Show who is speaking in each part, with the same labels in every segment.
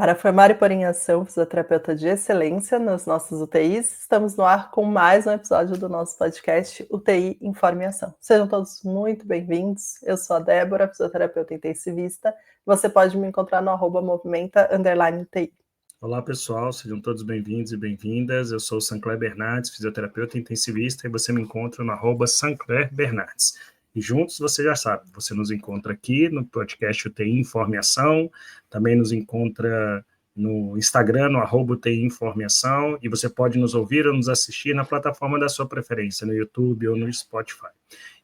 Speaker 1: Para formar e pôr em ação fisioterapeuta de excelência nas nossas UTIs, estamos no ar com mais um episódio do nosso podcast UTI Informe e Ação. Sejam todos muito bem-vindos. Eu sou a Débora, fisioterapeuta intensivista. Você pode me encontrar no @movimenta_UTI.
Speaker 2: Olá, pessoal, sejam todos bem-vindos e bem-vindas. Eu sou o Sancler Bernardes, fisioterapeuta intensivista, e você me encontra no @SanclerBernardes. E juntos, você já sabe, você nos encontra aqui no podcast UTI Informe e Ação, também nos encontra no Instagram, no @UTI Informe e Ação, e você pode nos ouvir ou nos assistir na plataforma da sua preferência, no YouTube ou no Spotify.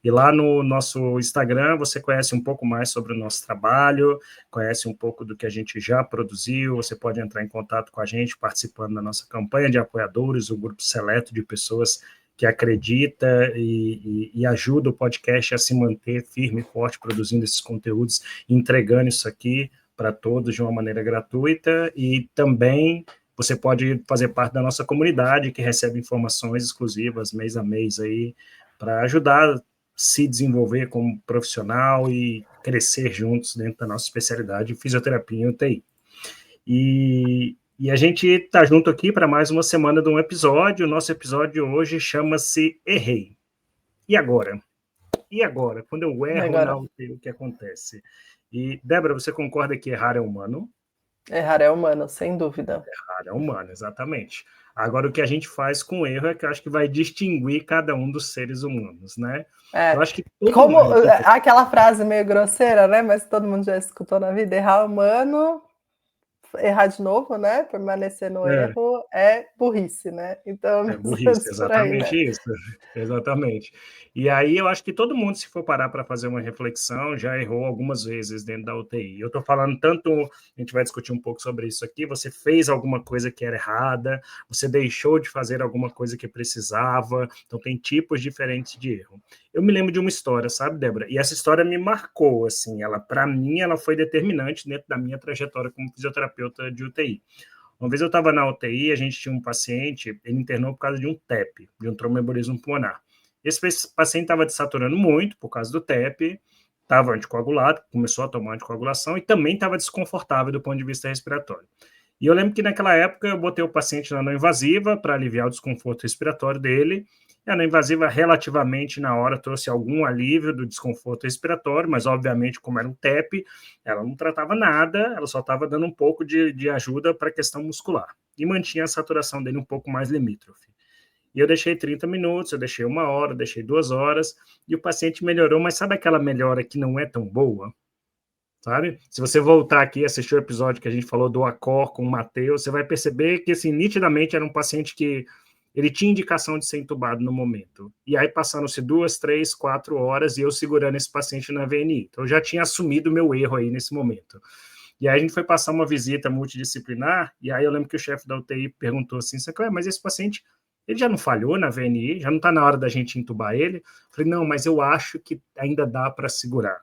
Speaker 2: E lá no nosso Instagram você conhece um pouco mais sobre o nosso trabalho, conhece um pouco do que a gente já produziu, você pode entrar em contato com a gente participando da nossa campanha de apoiadores, o grupo seleto de pessoas que acredita e ajuda o podcast a se manter firme e forte, produzindo esses conteúdos, entregando isso aqui para todos de uma maneira gratuita, e também você pode fazer parte da nossa comunidade, que recebe informações exclusivas mês a mês aí, para ajudar se desenvolver como profissional e crescer juntos dentro da nossa especialidade, fisioterapia em UTI. E a gente está junto aqui para mais uma semana de um episódio. O nosso episódio hoje chama-se Errei. E agora? E agora? Quando eu erro na UTI, o que acontece? E, Débora, você concorda que errar é humano?
Speaker 1: Errar é humano, sem dúvida.
Speaker 2: Errar é humano, exatamente. Agora, o que a gente faz com o erro é que eu acho que vai distinguir cada um dos seres humanos, né? Eu acho que
Speaker 1: como aquela frase meio grosseira, né? Mas todo mundo já escutou na vida: errar é humano, errar de novo, né? Permanecer no erro é burrice, né? Então,
Speaker 2: é burrice, exatamente aí, né? Isso, exatamente. E aí eu acho que todo mundo, se for parar para fazer uma reflexão, já errou algumas vezes dentro da UTI. Eu estou falando tanto, a gente vai discutir um pouco sobre isso aqui, você fez alguma coisa que era errada, você deixou de fazer alguma coisa que precisava, então tem tipos diferentes de erro. Eu me lembro de uma história, sabe, Débora? E essa história me marcou, assim, para mim, ela foi determinante dentro da minha trajetória como fisioterapeuta de UTI. Uma vez eu estava na UTI, a gente tinha um paciente, ele internou por causa de um TEP, de um tromboembolismo pulmonar. Esse paciente estava desaturando muito por causa do TEP, estava anticoagulado, começou a tomar anticoagulação e também estava desconfortável do ponto de vista respiratório. E eu lembro que naquela época eu botei o paciente na não invasiva para aliviar o desconforto respiratório dele. E a não invasiva, relativamente, na hora, trouxe algum alívio do desconforto respiratório, mas, obviamente, como era um TEP, ela não tratava nada, ela só estava dando um pouco de ajuda para a questão muscular. E mantinha a saturação dele um pouco mais limítrofe. E eu deixei 30 minutos, eu deixei 1 hora, eu deixei 2 horas, e o paciente melhorou, mas sabe aquela melhora que não é tão boa? Sabe? Se você voltar aqui e assistir o episódio que a gente falou do Acor com o Matheus, você vai perceber que, assim, nitidamente era um paciente que ele tinha indicação de ser entubado no momento. E aí passaram-se 2, 3, 4 horas e eu segurando esse paciente na VNI. Então eu já tinha assumido o meu erro aí nesse momento. E aí a gente foi passar uma visita multidisciplinar, e aí eu lembro que o chefe da UTI perguntou assim, mas esse paciente, ele já não falhou na VNI? Já não está na hora da gente entubar ele? Eu falei, não, mas eu acho que ainda dá para segurar.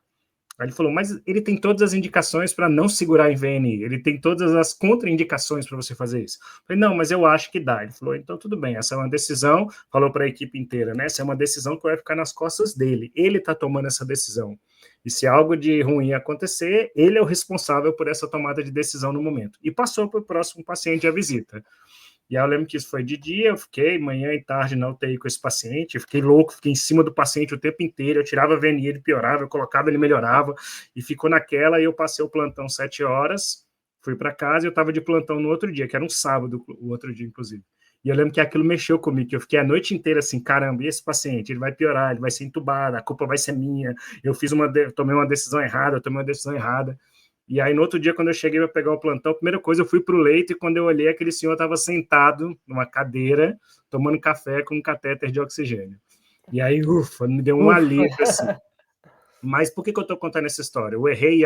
Speaker 2: Aí ele falou, mas ele tem todas as indicações para não segurar em VNI, ele tem todas as contraindicações para você fazer isso. Eu falei, não, mas eu acho que dá. Ele falou, então tudo bem, essa é uma decisão, falou para a equipe inteira, né? Essa é uma decisão que vai ficar nas costas dele, ele está tomando essa decisão. E se algo de ruim acontecer, ele é o responsável por essa tomada de decisão no momento. E passou para o próximo paciente a visita. E aí eu lembro que isso foi de dia, eu fiquei manhã e tarde na UTI com esse paciente, eu fiquei louco, fiquei em cima do paciente o tempo inteiro, eu tirava a VNI, ele piorava, eu colocava, ele melhorava, e ficou naquela, e eu passei o plantão 7 horas, fui para casa e eu estava de plantão no outro dia, que era um sábado, o outro dia, inclusive. E eu lembro que aquilo mexeu comigo, que eu fiquei a noite inteira assim, caramba, e esse paciente, ele vai piorar, ele vai ser entubado, a culpa vai ser minha, tomei uma decisão errada, E aí, no outro dia, quando eu cheguei para pegar o plantão, a primeira coisa, eu fui para o leito e quando eu olhei, aquele senhor estava sentado numa cadeira, tomando café com um catéter de oxigênio. E aí, ufa, me deu um alívio, assim. Mas por que eu estou contando essa história? Eu errei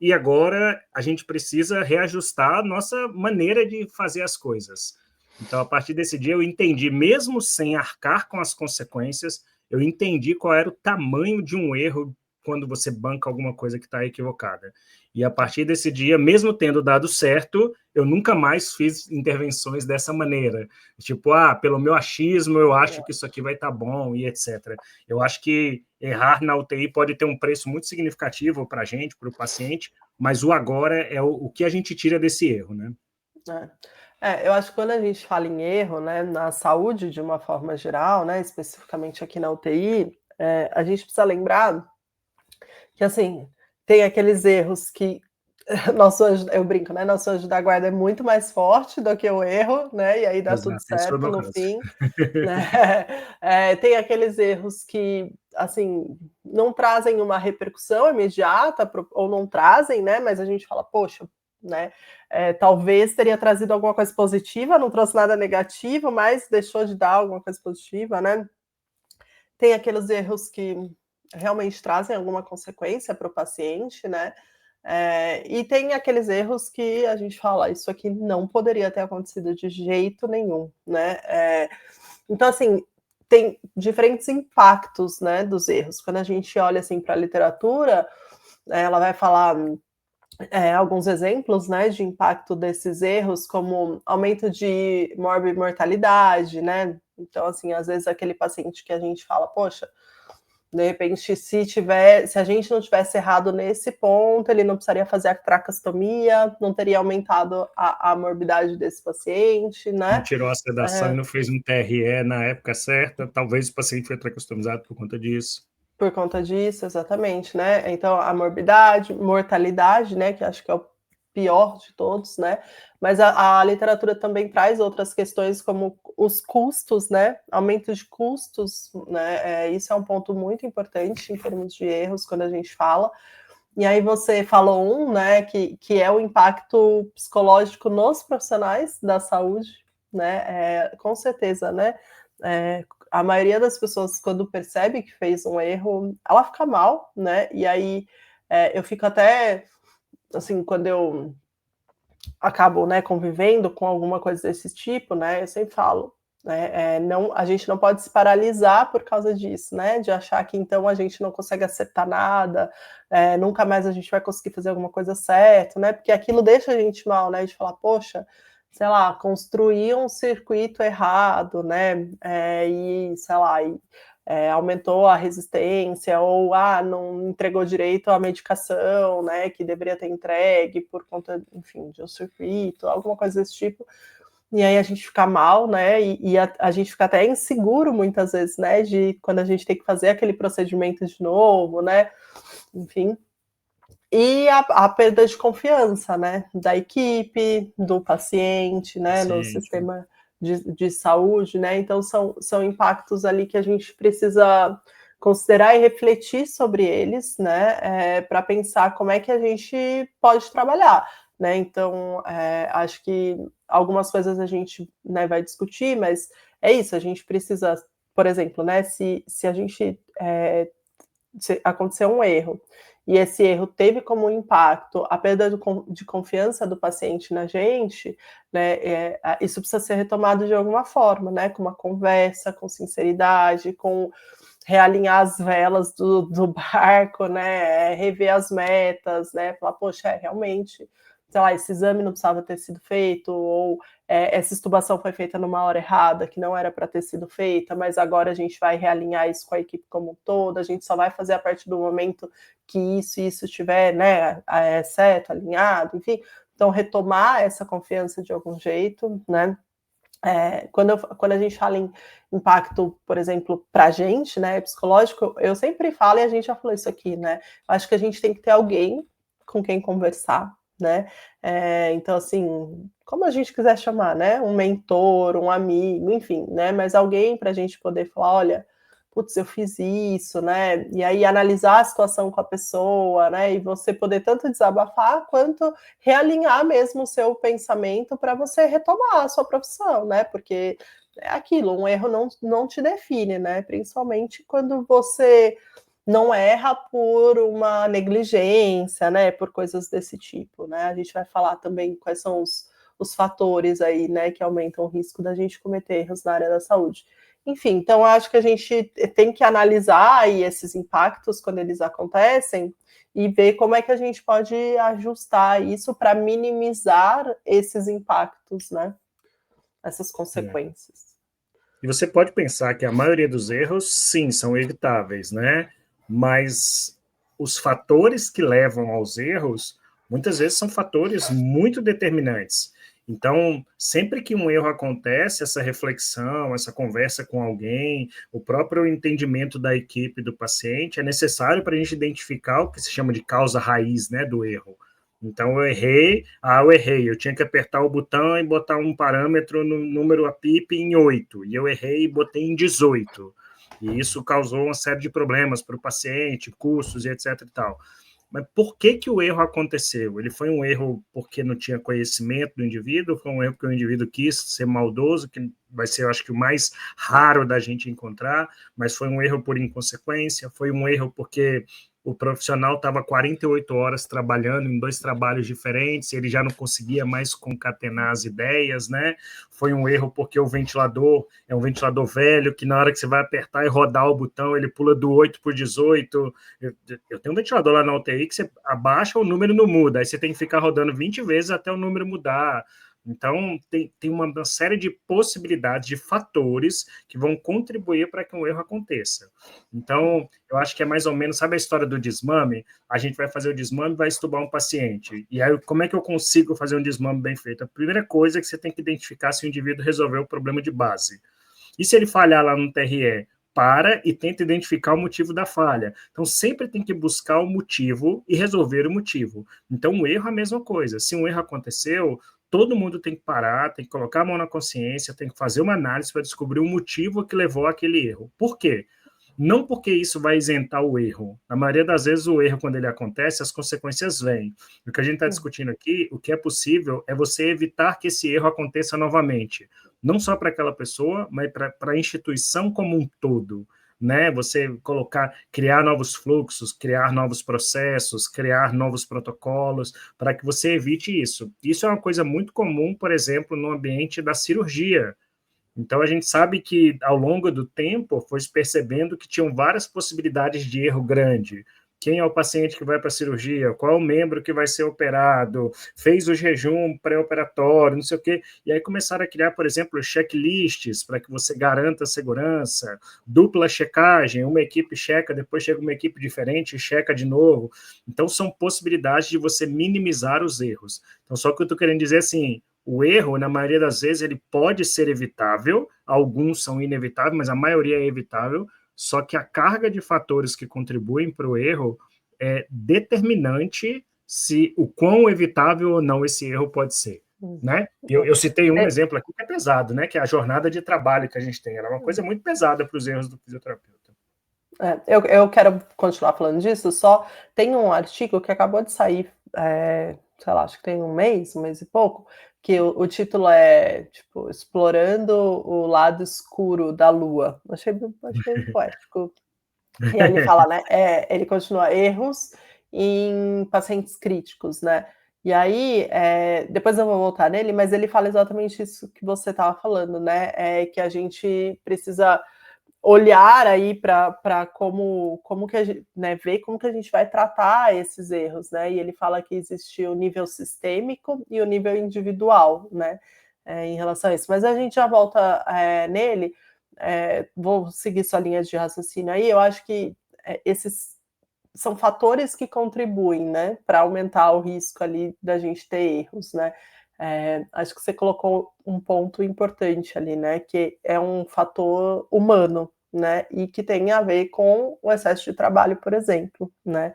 Speaker 2: e agora a gente precisa reajustar a nossa maneira de fazer as coisas. Então, a partir desse dia, eu entendi, mesmo sem arcar com as consequências, eu entendi qual era o tamanho de um erro quando você banca alguma coisa que está equivocada. E a partir desse dia, mesmo tendo dado certo, eu nunca mais fiz intervenções dessa maneira. Tipo, pelo meu achismo, eu acho que isso aqui vai estar bom e etc. Eu acho que errar na UTI pode ter um preço muito significativo para a gente, para o paciente, mas o agora é o que a gente tira desse erro, né?
Speaker 1: Eu acho que quando a gente fala em erro, né, na saúde de uma forma geral, né, especificamente aqui na UTI, a gente precisa lembrar que, assim, tem aqueles erros que nosso anjo, eu brinco, né, nosso anjo da guarda é muito mais forte do que o erro, né, e aí dá tudo
Speaker 2: Exato, esse foi o
Speaker 1: certo
Speaker 2: meu
Speaker 1: no
Speaker 2: caso.
Speaker 1: fim, né. Tem aqueles erros que, assim, não trazem uma repercussão imediata ou não trazem, né, mas a gente fala: "Poxa", né, talvez teria trazido alguma coisa positiva, não trouxe nada negativo, mas deixou de dar alguma coisa positiva, né. Tem aqueles erros que realmente trazem alguma consequência para o paciente, né, e tem aqueles erros que a gente fala: "Isso aqui não poderia ter acontecido de jeito nenhum", né. Então, assim, tem diferentes impactos, né, dos erros. Quando a gente olha, assim, para a literatura, ela vai falar, alguns exemplos, né, de impacto desses erros, como aumento de morbimortalidade, né. Então, assim, às vezes aquele paciente que a gente fala: "Poxa, de repente, se a gente não tivesse errado nesse ponto, ele não precisaria fazer a tracostomia, não teria aumentado a morbidade desse paciente,
Speaker 2: Não
Speaker 1: né".
Speaker 2: tirou a sedação e não fez um TRE na época certa, talvez o paciente foi tracostomizado por conta disso.
Speaker 1: Por conta disso, exatamente, né. Então a morbidade, mortalidade, né, que acho que é o pior de todos, né, mas a literatura também traz outras questões como os custos, né, aumento de custos, né, isso é um ponto muito importante em termos de erros quando a gente fala. E aí você falou né, que é o impacto psicológico nos profissionais da saúde, né, com certeza, né, a maioria das pessoas quando percebe que fez um erro, ela fica mal, né, e aí, eu fico até, assim, quando eu acabo, né, convivendo com alguma coisa desse tipo, né, eu sempre falo, né, não, a gente não pode se paralisar por causa disso, né, de achar que então a gente não consegue acertar nada, nunca mais a gente vai conseguir fazer alguma coisa certa, né, porque aquilo deixa a gente mal, né, de falar, poxa, sei lá, construir um circuito errado, né, e sei lá, aumentou a resistência ou não entregou direito à medicação, né, que deveria ter entregue por conta, enfim, de um circuito, alguma coisa desse tipo. E aí a gente fica mal, né, e a gente fica até inseguro muitas vezes, né, de quando a gente tem que fazer aquele procedimento de novo, né, enfim. E a perda de confiança, né, da equipe, do paciente, né, no
Speaker 2: Paciente.
Speaker 1: sistema de saúde, né, então são impactos ali que a gente precisa considerar e refletir sobre eles, né, para pensar como é que a gente pode trabalhar, né, então, acho que algumas coisas a gente, né, vai discutir, mas é isso, a gente precisa, por exemplo, né, se a gente, se acontecer um erro, e esse erro teve como impacto a perda de confiança do paciente na gente, né, isso precisa ser retomado de alguma forma, né, com uma conversa, com sinceridade, com realinhar as velas do barco, né, rever as metas, né, falar, poxa, realmente, sei lá, esse exame não precisava ter sido feito, ou essa estubação foi feita numa hora errada, que não era para ter sido feita, mas agora a gente vai realinhar isso com a equipe como um todo, a gente só vai fazer a partir do momento que isso e isso estiver, né, certo, alinhado, enfim. Então, retomar essa confiança de algum jeito, né, quando a gente fala em impacto, por exemplo, para a gente, né, psicológico, eu sempre falo, e a gente já falou isso aqui, né, acho que a gente tem que ter alguém com quem conversar, né, então, assim, como a gente quiser chamar, né, um mentor, um amigo, enfim, né, mas alguém para a gente poder falar, olha, putz, eu fiz isso, né, e aí analisar a situação com a pessoa, né, e você poder tanto desabafar quanto realinhar mesmo o seu pensamento para você retomar a sua profissão, né? Porque é aquilo, um erro não te define, né? Principalmente quando você não erra por uma negligência, né? Por coisas desse tipo, né? A gente vai falar também quais são os fatores aí, né, que aumentam o risco da gente cometer erros na área da saúde. Enfim, então eu acho que a gente tem que analisar aí esses impactos quando eles acontecem e ver como é que a gente pode ajustar isso para minimizar esses impactos, né? Essas consequências.
Speaker 2: E você pode pensar que a maioria dos erros, sim, são evitáveis, né? Mas os fatores que levam aos erros, muitas vezes são fatores muito determinantes. Então, sempre que um erro acontece, essa reflexão, essa conversa com alguém, o próprio entendimento da equipe do paciente é necessário para a gente identificar o que se chama de causa raiz, né, do erro. Então eu errei, eu tinha que apertar o botão e botar um parâmetro no número a PIP em 8, e eu errei e botei em 18. E isso causou uma série de problemas para o paciente, custos e etc e tal. Mas por que o erro aconteceu? Ele foi um erro porque não tinha conhecimento do indivíduo, foi um erro porque o indivíduo quis ser maldoso, que vai ser, eu acho que o mais raro da gente encontrar, mas foi um erro por inconsequência, foi um erro porque o profissional estava 48 horas trabalhando em 2 trabalhos diferentes, ele já não conseguia mais concatenar as ideias, né? Foi um erro porque o ventilador é um ventilador velho, que na hora que você vai apertar e rodar o botão, ele pula do 8 para o 18. Eu tenho um ventilador lá na UTI que você abaixa, o número não muda, aí você tem que ficar rodando 20 vezes até o número mudar. Então, tem uma série de possibilidades, de fatores que vão contribuir para que um erro aconteça. Então, eu acho que é mais ou menos, sabe a história do desmame? A gente vai fazer o desmame e vai estubar um paciente. E aí, como é que eu consigo fazer um desmame bem feito? A primeira coisa é que você tem que identificar se o indivíduo resolveu o problema de base. E se ele falhar lá no TRE? Para e tenta identificar o motivo da falha. Então, sempre tem que buscar o motivo e resolver o motivo. Então, o erro é a mesma coisa. Se um erro aconteceu, todo mundo tem que parar, tem que colocar a mão na consciência, tem que fazer uma análise para descobrir o motivo que levou àquele erro. Por quê? Não porque isso vai isentar o erro. Na maioria das vezes, o erro, quando ele acontece, as consequências vêm. O que a gente está discutindo aqui, o que é possível é você evitar que esse erro aconteça novamente. Não só para aquela pessoa, mas para a instituição como um todo. Né? Você criar novos fluxos, criar novos processos, criar novos protocolos, para que você evite isso. Isso é uma coisa muito comum, por exemplo, no ambiente da cirurgia. Então, a gente sabe que, ao longo do tempo, foi se percebendo que tinham várias possibilidades de erro grande. Quem é o paciente que vai para a cirurgia? Qual é o membro que vai ser operado? Fez o jejum pré-operatório, não sei o quê. E aí começaram a criar, por exemplo, checklists para que você garanta a segurança, dupla checagem, uma equipe checa, depois chega uma equipe diferente e checa de novo. Então, são possibilidades de você minimizar os erros. Então, só que eu estou querendo dizer assim, o erro, na maioria das vezes, ele pode ser evitável, alguns são inevitáveis, mas a maioria é evitável, só que a carga de fatores que contribuem para o erro é determinante se o quão evitável ou não esse erro pode ser. Né? Eu citei um exemplo aqui que é pesado, né? Que é a jornada de trabalho que a gente tem. Ela é uma coisa muito pesada para os erros do fisioterapeuta.
Speaker 1: Eu quero continuar falando disso, só tem um artigo que acabou de sair, sei lá, acho que tem um mês e pouco, que o título é, tipo, Explorando o Lado Escuro da Lua. Achei poético. E aí ele fala, né, ele continua, erros em pacientes críticos, né? E aí, depois eu vou voltar nele, mas ele fala exatamente isso que você estava falando, né? Que a gente precisa olhar aí para como que a gente, né, ver como que a gente vai tratar esses erros, né? E ele fala que existe o nível sistêmico e o nível individual, né? Em relação a isso. Mas a gente já volta nele. Vou seguir sua linha de raciocínio aí. Eu acho que esses são fatores que contribuem, né, para aumentar o risco ali da gente ter erros, né? Acho que você colocou um ponto importante ali, né, que é um fator humano, né, e que tem a ver com o excesso de trabalho, por exemplo, né?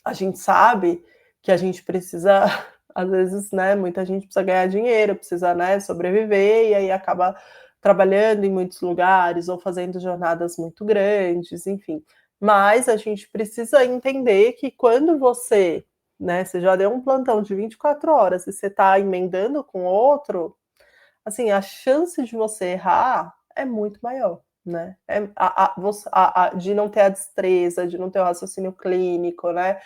Speaker 1: A gente sabe que a gente precisa, às vezes, né, muita gente precisa ganhar dinheiro, precisa, né, sobreviver, e aí acaba trabalhando em muitos lugares ou fazendo jornadas muito grandes, enfim. Mas a gente precisa entender que quando você, né, você já deu um plantão de 24 horas e você está emendando com outro, assim, a chance de você errar é muito maior, né? De não ter a destreza, de não ter o raciocínio clínico, né?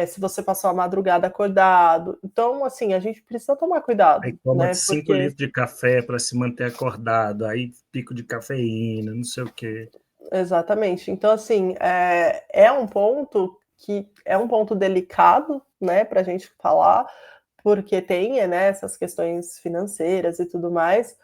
Speaker 1: se você passou a madrugada acordado. Então, assim, a gente precisa tomar cuidado,
Speaker 2: Aí toma
Speaker 1: né?
Speaker 2: 5
Speaker 1: Porque
Speaker 2: litros de café para se manter acordado, aí pico de cafeína, não sei o quê.
Speaker 1: exatamente. Então, assim, é um ponto que é um ponto delicado, né, para a gente falar, porque tem, né, essas questões financeiras e tudo mais,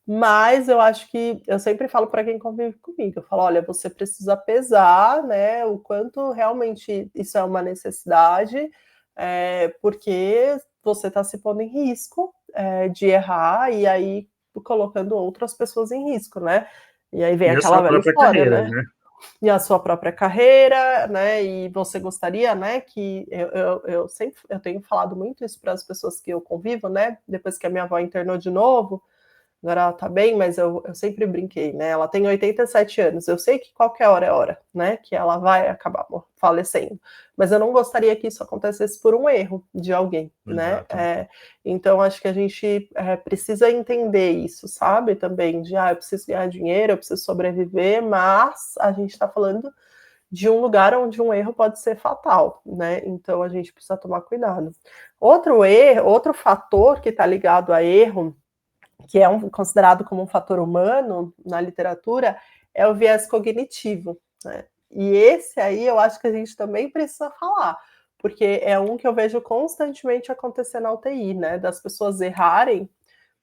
Speaker 1: mas eu acho que eu sempre falo para quem convive comigo, eu falo, olha, você precisa pesar, né, o quanto realmente isso é uma necessidade, porque você está se pondo em risco de errar e aí colocando outras pessoas em risco, né? E aí vem
Speaker 2: E a
Speaker 1: aquela
Speaker 2: sua
Speaker 1: velha
Speaker 2: própria
Speaker 1: história,
Speaker 2: carreira,
Speaker 1: né?
Speaker 2: né?
Speaker 1: E a sua própria carreira, né? E você gostaria, né? Que eu sempre eu tenho falado muito isso para as pessoas que eu convivo, né? Depois que a minha avó internou de novo, agora ela tá bem, mas eu sempre brinquei, né? Ela tem 87 anos, eu sei que qualquer hora é hora, né? Que ela vai acabar falecendo. Mas eu não gostaria que isso acontecesse por um erro de alguém, né?
Speaker 2: Exato.
Speaker 1: Então, acho que a gente precisa entender isso, sabe? Também de, eu preciso ganhar dinheiro, eu preciso sobreviver, mas a gente está falando de um lugar onde um erro pode ser fatal, né? Então, a gente precisa tomar cuidado. Outro erro, outro fator que está ligado a erro, que é considerado como um fator humano na literatura, é o viés cognitivo, né? E esse aí eu acho que a gente também precisa falar, porque é um que eu vejo constantemente acontecer na UTI, né? Das pessoas errarem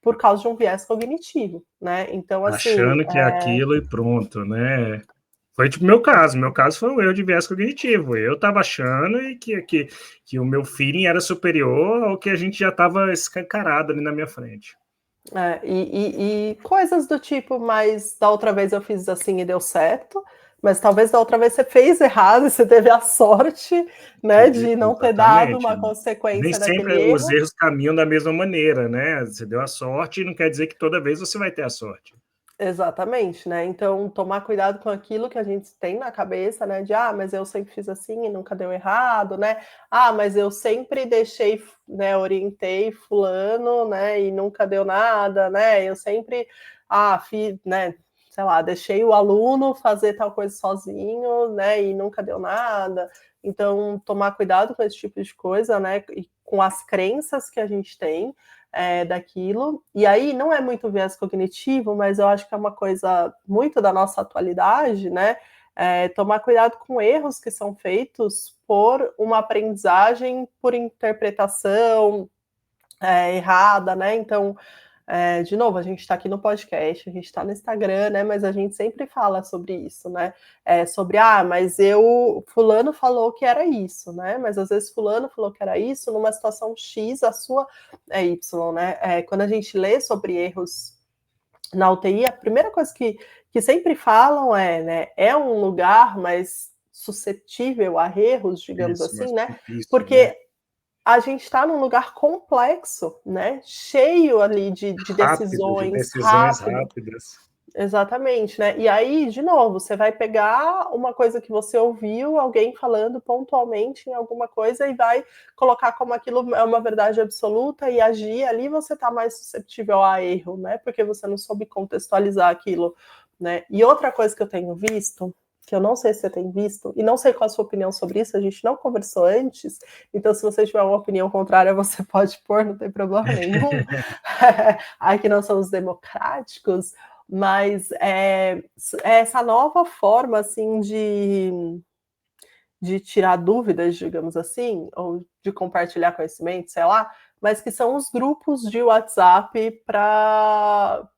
Speaker 1: por causa de um viés cognitivo, né? Então, assim.
Speaker 2: Achando que é aquilo e pronto, né? Foi tipo meu caso. Meu caso foi um erro de viés cognitivo. Eu estava achando que o meu feeling era superior ao que a gente já estava escancarado ali na minha frente.
Speaker 1: E coisas do tipo, mas da outra vez eu fiz assim e deu certo, mas talvez da outra vez você fez errado e você teve a sorte, né, de não ter dado
Speaker 2: Exatamente.
Speaker 1: uma
Speaker 2: Nem
Speaker 1: consequência daquele
Speaker 2: sempre os
Speaker 1: erro.
Speaker 2: erros caminham da mesma maneira, né? Você deu a sorte e não quer dizer que toda vez você vai ter a sorte.
Speaker 1: Exatamente, né? Então, tomar cuidado com aquilo que a gente tem na cabeça, né? De, mas eu sempre fiz assim e nunca deu errado, né? Mas eu sempre deixei, né? Orientei fulano, né? E nunca deu nada, né? Eu sempre, fiz, né? Sei lá, deixei o aluno fazer tal coisa sozinho, né? E nunca deu nada. Então, tomar cuidado com esse tipo de coisa, né? E com as crenças que a gente tem, daquilo. E aí não é muito viés cognitivo, mas eu acho que é uma coisa muito da nossa atualidade, né? Tomar cuidado com erros que são feitos por uma aprendizagem, por interpretação errada, né? Então, de novo, a gente está aqui no podcast, a gente está no Instagram, né? Mas a gente sempre fala sobre isso, né? Sobre, mas fulano falou que era isso, né? Mas às vezes fulano falou que era isso, numa situação X, a sua é Y, né? Quando a gente lê sobre erros na UTI, a primeira coisa que sempre falam né? É um lugar mais suscetível a erros, digamos
Speaker 2: Isso, mas
Speaker 1: assim, né?
Speaker 2: propício, né?
Speaker 1: Porque a gente está num lugar complexo, né? Cheio ali de
Speaker 2: Rápido, de
Speaker 1: decisões,
Speaker 2: decisões
Speaker 1: rápido.
Speaker 2: rápidas.
Speaker 1: Exatamente, né? E aí, de novo, você vai pegar uma coisa que você ouviu alguém falando pontualmente em alguma coisa e vai colocar como aquilo é uma verdade absoluta e agir ali, você está mais suscetível a erro, né? Porque você não soube contextualizar aquilo, né? E outra coisa que eu tenho visto, que eu não sei se você tem visto, e não sei qual a sua opinião sobre isso, a gente não conversou antes, então se você tiver uma opinião contrária, você pode pôr, não tem problema nenhum. Aqui nós somos democráticos, mas essa nova forma assim de tirar dúvidas, digamos assim, ou de compartilhar conhecimento, sei lá, mas que são os grupos de WhatsApp para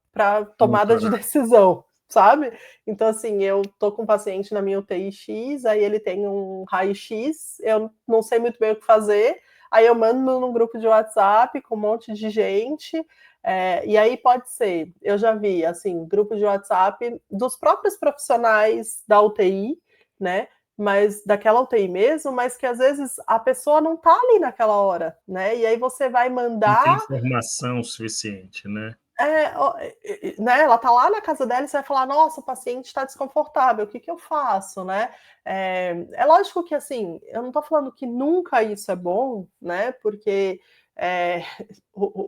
Speaker 1: tomada de decisão, sabe? Então, assim, eu tô com um paciente na minha UTI X, aí ele tem um raio-x, eu não sei muito bem o que fazer, aí eu mando num grupo de WhatsApp com um monte de gente, e aí pode ser, eu já vi, assim, grupos de WhatsApp dos próprios profissionais da UTI, né? Mas daquela UTI mesmo, mas que às vezes a pessoa não está ali naquela hora, né? E aí você vai
Speaker 2: Não tem
Speaker 1: mandar.
Speaker 2: informação suficiente, né?
Speaker 1: Né, ela tá lá na casa dela e você vai falar, nossa, o paciente está desconfortável, o que que eu faço, né? Lógico que, assim, eu não tô falando que nunca isso é bom, né? Porque,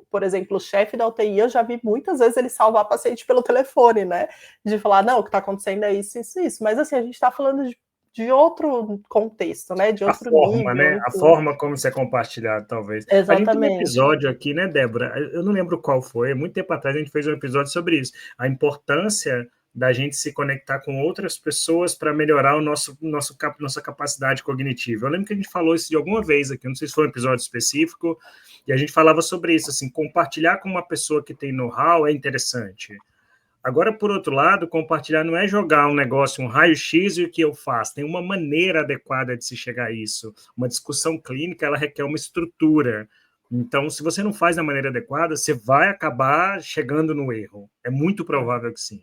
Speaker 1: por exemplo, o chefe da UTI, eu já vi muitas vezes ele salvar paciente pelo telefone, né? De falar, não, o que está acontecendo é isso, isso, isso. Mas, assim, a gente está falando de de outro contexto, né? De
Speaker 2: A
Speaker 1: outro
Speaker 2: forma,
Speaker 1: nível,
Speaker 2: né? A
Speaker 1: enfim.
Speaker 2: forma como isso é compartilhado, talvez. A gente tem um
Speaker 1: Exatamente.
Speaker 2: episódio aqui, né, Débora? Eu não lembro qual foi, muito tempo atrás a gente fez um episódio sobre isso. A importância da gente se conectar com outras pessoas para melhorar nossa capacidade cognitiva. Eu lembro que a gente falou isso de alguma vez aqui, não sei se foi um episódio específico, e a gente falava sobre isso, assim, compartilhar com uma pessoa que tem know-how é interessante. Agora, por outro lado, compartilhar não é jogar um negócio, um raio-x e o que eu faço. Tem uma maneira adequada de se chegar a isso. Uma discussão clínica, ela requer uma estrutura. Então, se você não faz da maneira adequada, você vai acabar chegando no erro. É muito provável que sim.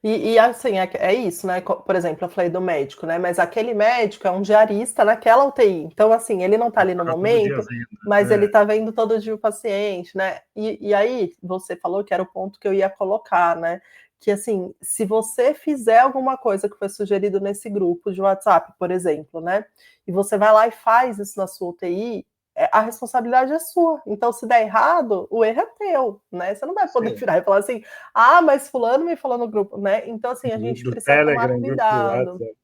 Speaker 1: E assim, é isso, né? Por exemplo, eu falei do médico, né? Mas aquele médico é um diarista naquela UTI. Então, assim, ele não está ali no
Speaker 2: Tá todo dia
Speaker 1: momento, mas
Speaker 2: vendo.
Speaker 1: ele está vendo todo dia o paciente, né? E aí, você falou que era o ponto que eu ia colocar, né? Que assim, se você fizer alguma coisa que foi sugerido nesse grupo de WhatsApp, por exemplo, né? E você vai lá e faz isso na sua UTI, a responsabilidade é sua. Então, se der errado, o erro é teu, né? Você não vai poder
Speaker 2: Sim.
Speaker 1: virar e falar assim, ah, mas fulano me falou no grupo, né? Então, assim, a gente
Speaker 2: Do
Speaker 1: precisa tomar
Speaker 2: Telegram, grupo do
Speaker 1: cuidado.
Speaker 2: WhatsApp. É.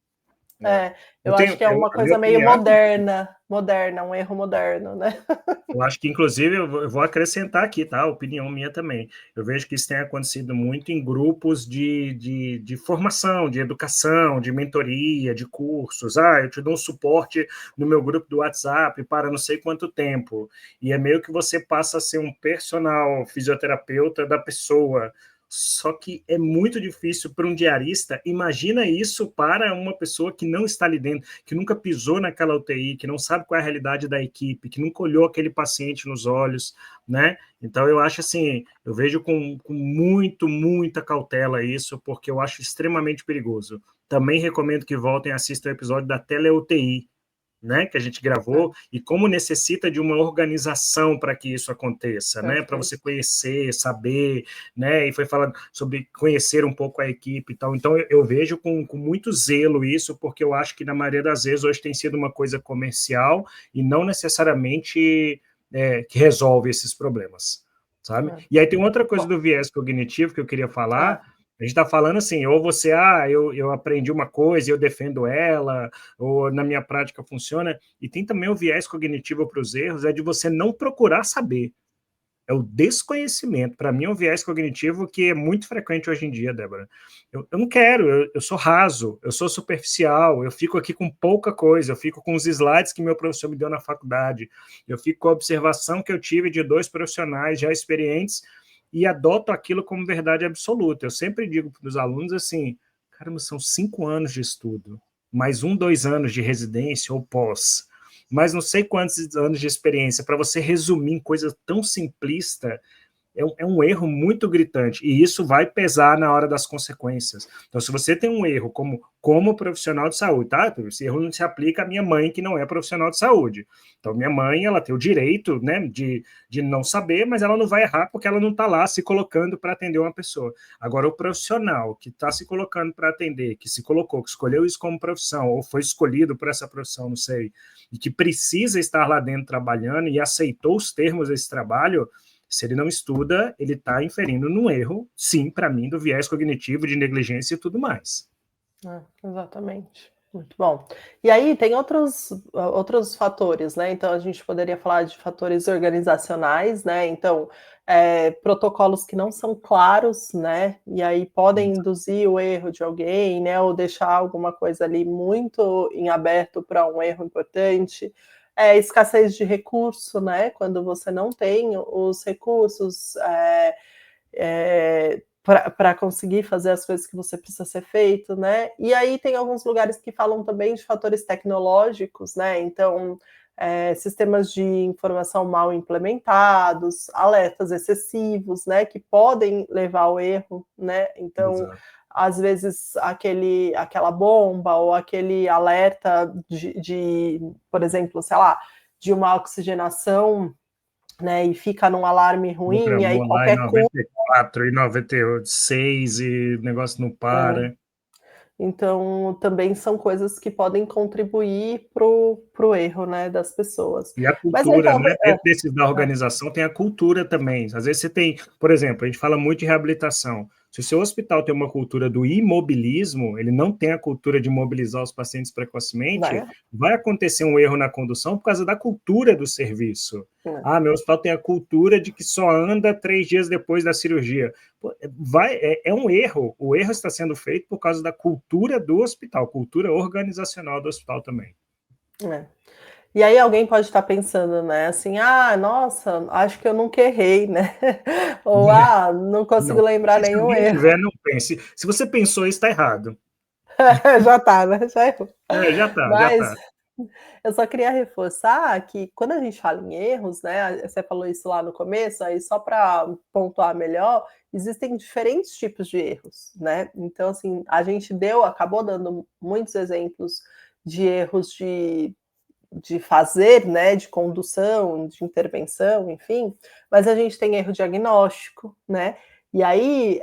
Speaker 1: É, eu acho que é uma
Speaker 2: A minha
Speaker 1: coisa meio
Speaker 2: opinião.
Speaker 1: moderna, um erro moderno, né?
Speaker 2: Eu acho que, inclusive, eu vou acrescentar aqui, tá? Opinião minha também. Eu vejo que isso tem acontecido muito em grupos de formação, de educação, de mentoria, de cursos. Ah, eu te dou um suporte no meu grupo do WhatsApp para não sei quanto tempo. E é meio que você passa a ser um personal fisioterapeuta da pessoa. Só que é muito difícil para um diarista. Imagina isso para uma pessoa que não está ali dentro, que nunca pisou naquela UTI, que não sabe qual é a realidade da equipe, que nunca olhou aquele paciente nos olhos, né? Então, eu acho assim, eu vejo com muita cautela isso, porque eu acho extremamente perigoso. Também recomendo que voltem e assistam o episódio da tele-UTI, né, que a gente gravou, e como necessita de uma organização para que isso aconteça, né, para você conhecer, saber, né, e foi falando sobre conhecer um pouco a equipe e tal. Então, eu vejo com muito zelo isso, porque eu acho que, na maioria das vezes, hoje tem sido uma coisa comercial e não necessariamente que resolve esses problemas, sabe? E aí tem outra coisa do viés cognitivo que eu queria falar. A gente está falando assim, ou você, eu aprendi uma coisa e eu defendo ela, ou na minha prática funciona, e tem também o viés cognitivo para os erros, é de você não procurar saber. É o desconhecimento. Para mim, é um viés cognitivo que é muito frequente hoje em dia, Débora. Eu não quero, eu sou raso, eu sou superficial, eu fico aqui com pouca coisa, eu fico com os slides que meu professor me deu na faculdade, eu fico com a observação que eu tive de 2 profissionais já experientes e adoto aquilo como verdade absoluta. Eu sempre digo para os alunos assim, caramba, são 5 anos de estudo, mais 1, 2 anos de residência ou pós, mas não sei quantos anos de experiência, para você resumir em coisa tão simplista, é um erro muito gritante, e isso vai pesar na hora das consequências. Então, se você tem um erro como profissional de saúde, tá? Esse erro não se aplica à minha mãe, que não é profissional de saúde. Então, minha mãe, ela tem o direito, né, de não saber, mas ela não vai errar porque ela não está lá se colocando para atender uma pessoa. Agora, o profissional que está se colocando para atender, que se colocou, que escolheu isso como profissão, ou foi escolhido por essa profissão, não sei, e que precisa estar lá dentro trabalhando e aceitou os termos desse trabalho, se ele não estuda, ele está inferindo num erro, sim, para mim, do viés cognitivo, de negligência e tudo mais.
Speaker 1: Exatamente. Muito bom. E aí tem outros fatores, né? Então a gente poderia falar de fatores organizacionais, né? Então, protocolos que não são claros, né? E aí podem induzir o erro de alguém, né? Ou deixar alguma coisa ali muito em aberto para um erro importante. Escassez de recurso, né? Quando você não tem os recursos para conseguir fazer as coisas que você precisa ser feito, né? E aí tem alguns lugares que falam também de fatores tecnológicos, né? Então, sistemas de informação mal implementados, alertas excessivos, né? Que podem levar ao erro, né? Então, exato, às vezes aquela bomba ou aquele alerta por exemplo, sei lá, de uma oxigenação, né, e fica num alarme ruim, e aí
Speaker 2: lá em
Speaker 1: qualquer coisa...
Speaker 2: 94, em 96, e o negócio não para.
Speaker 1: Então, também são coisas que podem contribuir pro erro, né, das pessoas.
Speaker 2: E a
Speaker 1: Mas aí
Speaker 2: cultura, né?
Speaker 1: talvez...
Speaker 2: Dentro desses da organização tem a cultura também. Às vezes você tem, por exemplo, a gente fala muito de reabilitação. Se o seu hospital tem uma cultura do imobilismo, ele não tem a cultura de mobilizar os pacientes precocemente, vai acontecer um erro na condução por causa da cultura do serviço. Meu hospital tem a cultura de que só anda 3 dias depois da cirurgia. É um erro. O erro está sendo feito por causa da cultura do hospital, cultura organizacional do hospital também.
Speaker 1: E aí alguém pode estar pensando, né, assim, nossa, acho que eu nunca errei, né? Ou, não consigo lembrar nenhum erro.
Speaker 2: Se tiver, não pense. Se você pensou isso, está errado.
Speaker 1: Já tá, né? Já errou.
Speaker 2: Já tá.
Speaker 1: Eu só queria reforçar que quando a gente fala em erros, né, você falou isso lá no começo, aí só para pontuar melhor, existem diferentes tipos de erros, né? Então, assim, a gente acabou dando muitos exemplos de erros de fazer, né, de condução, de intervenção, enfim, mas a gente tem erro diagnóstico, né? E aí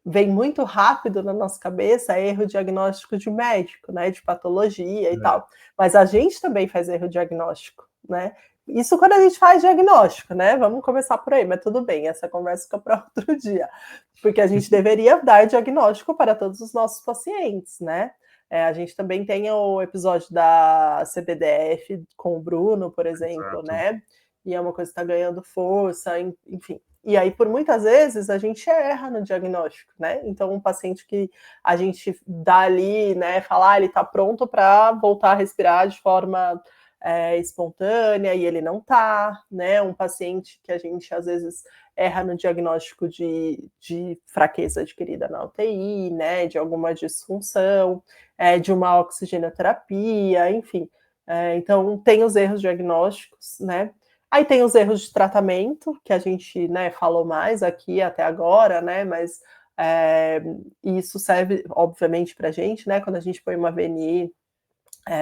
Speaker 1: vem muito rápido na nossa cabeça erro diagnóstico de médico, né, de patologia e tal. Mas a gente também faz erro diagnóstico, né? Isso quando a gente faz diagnóstico, né? Vamos começar por aí, mas tudo bem, essa conversa fica para outro dia, porque a gente deveria dar diagnóstico para todos os nossos pacientes, né? A gente também tem o episódio da CBDF com o Bruno, por exemplo, né? E é uma coisa que está ganhando força, enfim. E aí, por muitas vezes, a gente erra no diagnóstico, né? Então, um paciente que a gente dá ali, né, falar, ele está pronto para voltar a respirar de forma espontânea e ele não está, né? Um paciente que a gente, às vezes, erra no diagnóstico de fraqueza adquirida na UTI, né? De alguma disfunção, de uma oxigenoterapia, enfim. Então, tem os erros diagnósticos, né? Aí tem os erros de tratamento, que a gente, né, falou mais aqui até agora, né, mas isso serve, obviamente, para a gente, né, quando a gente põe uma VNI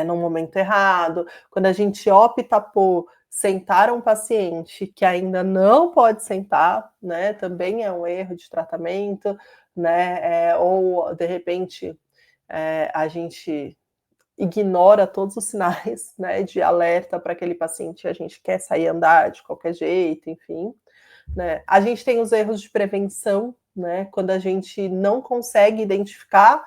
Speaker 1: no momento errado, quando a gente opta por sentar um paciente que ainda não pode sentar, né, também é um erro de tratamento, né, ou, de repente, a gente ignora todos os sinais, né, de alerta para aquele paciente, a gente quer sair andar de qualquer jeito, enfim, né? A gente tem os erros de prevenção, né, quando a gente não consegue identificar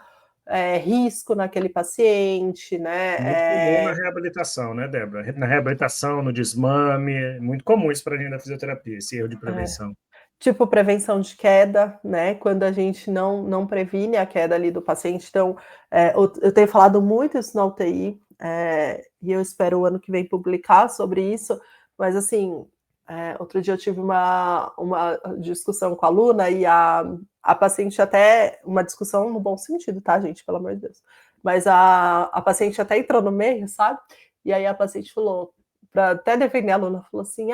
Speaker 1: risco naquele paciente, né?
Speaker 2: Muito comum na reabilitação, né, Débora? Na reabilitação, no desmame, é muito comum isso para a gente da fisioterapia, esse erro de prevenção.
Speaker 1: Tipo prevenção de queda, né? Quando a gente não previne a queda ali do paciente. Então, eu tenho falado muito isso na UTI, e eu espero o ano que vem publicar sobre isso, mas assim, outro dia eu tive uma discussão com a aluna e a paciente até, uma discussão no bom sentido, tá, gente? Pelo amor de Deus. Mas a paciente até entrou no meio, sabe? E aí a paciente falou, para até defender a aluna, falou assim,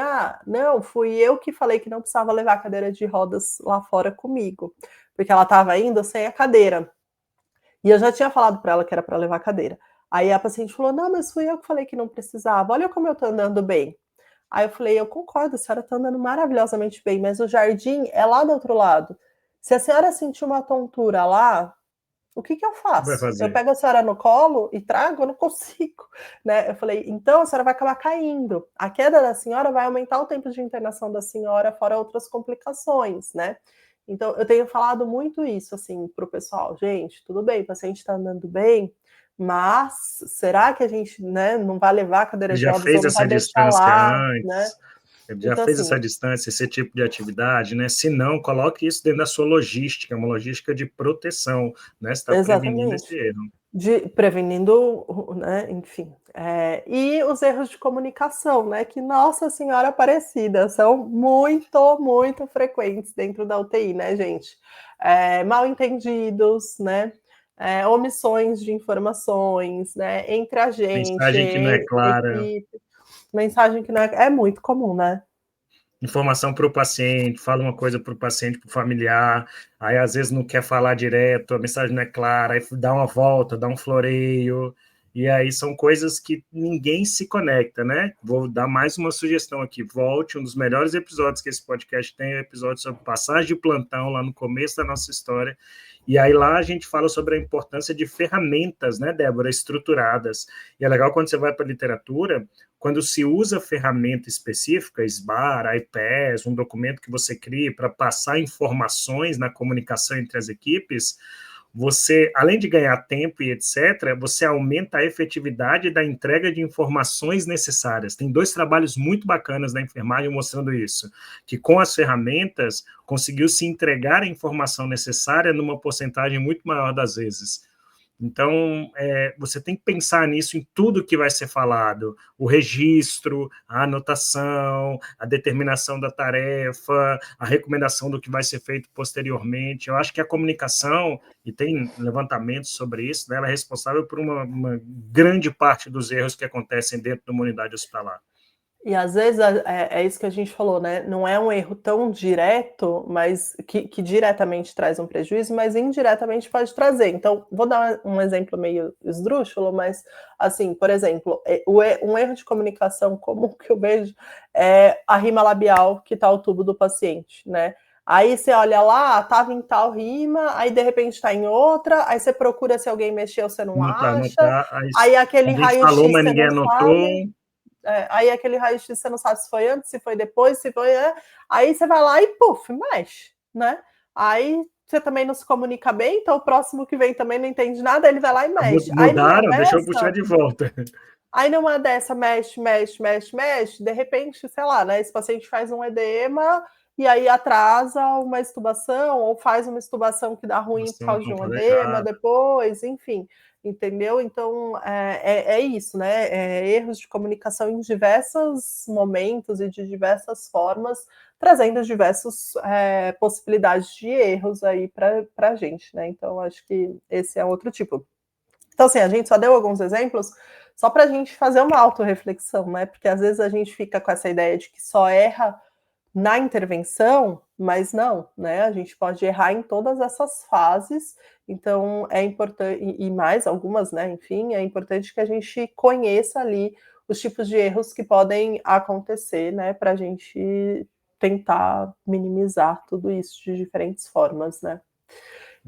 Speaker 1: não, fui eu que falei que não precisava levar a cadeira de rodas lá fora comigo, porque ela estava indo sem a cadeira. E eu já tinha falado para ela que era para levar a cadeira. Aí a paciente falou, não, mas fui eu que falei que não precisava, olha como eu estou andando bem. Aí eu falei, eu concordo, a senhora está andando maravilhosamente bem, mas o jardim é lá do outro lado. Se a senhora sentir uma tontura lá, o que eu faço? Eu pego a senhora no colo e trago? Eu não consigo, né? Eu falei, então a senhora vai acabar caindo. A queda da senhora vai aumentar o tempo de internação da senhora, fora outras complicações, né? Então, eu tenho falado muito isso, assim, para o pessoal. Gente, tudo bem, o paciente está andando bem, mas será que a gente, né, não vai levar a cadeira de rodas ou não vai deixar lá, né?
Speaker 2: Já então, fez essa distância, esse tipo de atividade, né? Se não, coloque isso dentro da sua logística, uma logística de proteção, né? Você está prevenindo esse erro.
Speaker 1: Prevenindo, né? Enfim. E os erros de comunicação, né? Que, Nossa Senhora Aparecida, são muito, muito frequentes dentro da UTI, né, gente? Mal entendidos, né? Omissões de informações, né? Entre a gente,
Speaker 2: mensagem que não é clara.
Speaker 1: Equipe, mensagem que não é muito comum, né?
Speaker 2: Informação para o paciente, fala uma coisa para o paciente, para o familiar, aí às vezes não quer falar direto, a mensagem não é clara, aí dá uma volta, dá um floreio, e aí são coisas que ninguém se conecta, né? Vou dar mais uma sugestão aqui, volte, um dos melhores episódios que esse podcast tem é o episódio sobre passagem de plantão, lá no começo da nossa história, E aí lá a gente fala sobre a importância de ferramentas, né, Débora, estruturadas. E é legal quando você vai para a literatura, quando se usa ferramenta específica, SBAR, iPass, um documento que você cria para passar informações na comunicação entre as equipes, você, além de ganhar tempo e etc., você aumenta a efetividade da entrega de informações necessárias. Tem 2 trabalhos muito bacanas da enfermagem mostrando isso, que com as ferramentas conseguiu se entregar a informação necessária numa porcentagem muito maior das vezes. Então, você tem que pensar nisso em tudo que vai ser falado, o registro, a anotação, a determinação da tarefa, a recomendação do que vai ser feito posteriormente. Eu acho que a comunicação, e tem levantamentos sobre isso, né, ela é responsável por uma grande parte dos erros que acontecem dentro de uma unidade hospitalar.
Speaker 1: E às vezes é isso que a gente falou, né? Não é um erro tão direto, mas que diretamente traz um prejuízo, mas indiretamente pode trazer. Então, vou dar um exemplo meio esdrúxulo, mas assim, por exemplo, um erro de comunicação comum que eu vejo é a rima labial que está o tubo do paciente, né? Aí você olha lá, estava em tal rima, aí de repente está em outra, aí você procura se alguém mexeu, você não acha, aí aquele
Speaker 2: alguém falou,
Speaker 1: raio-x
Speaker 2: mas
Speaker 1: você
Speaker 2: ninguém
Speaker 1: não
Speaker 2: anotou.
Speaker 1: sabe. Aí aquele raio-x você não sabe se foi antes, se foi depois, se foi. Aí você vai lá e puf, mexe, né? Aí você também não se comunica bem, então o próximo que vem também não entende nada, ele vai lá e mexe. Aí numa
Speaker 2: Mudaram, deixa eu puxar
Speaker 1: dessa.
Speaker 2: de volta.
Speaker 1: Aí numa dessa, mexe, de repente, sei lá, né? Esse paciente faz um edema e aí atrasa uma extubação, ou faz uma extubação que dá ruim por causa de um edema depois, enfim, entendeu? Então é isso, né? Erros de comunicação em diversos momentos e de diversas formas, trazendo diversas possibilidades de erros aí para a gente, né? Então, acho que esse é outro tipo. Então, assim, a gente só deu alguns exemplos só para a gente fazer uma autorreflexão, né? Porque às vezes a gente fica com essa ideia de que só erra na intervenção, mas não, né? A gente pode errar em todas essas fases, então é importante, e mais algumas, né? Enfim, é importante que a gente conheça ali os tipos de erros que podem acontecer, né? Para a gente tentar minimizar tudo isso de diferentes formas, né?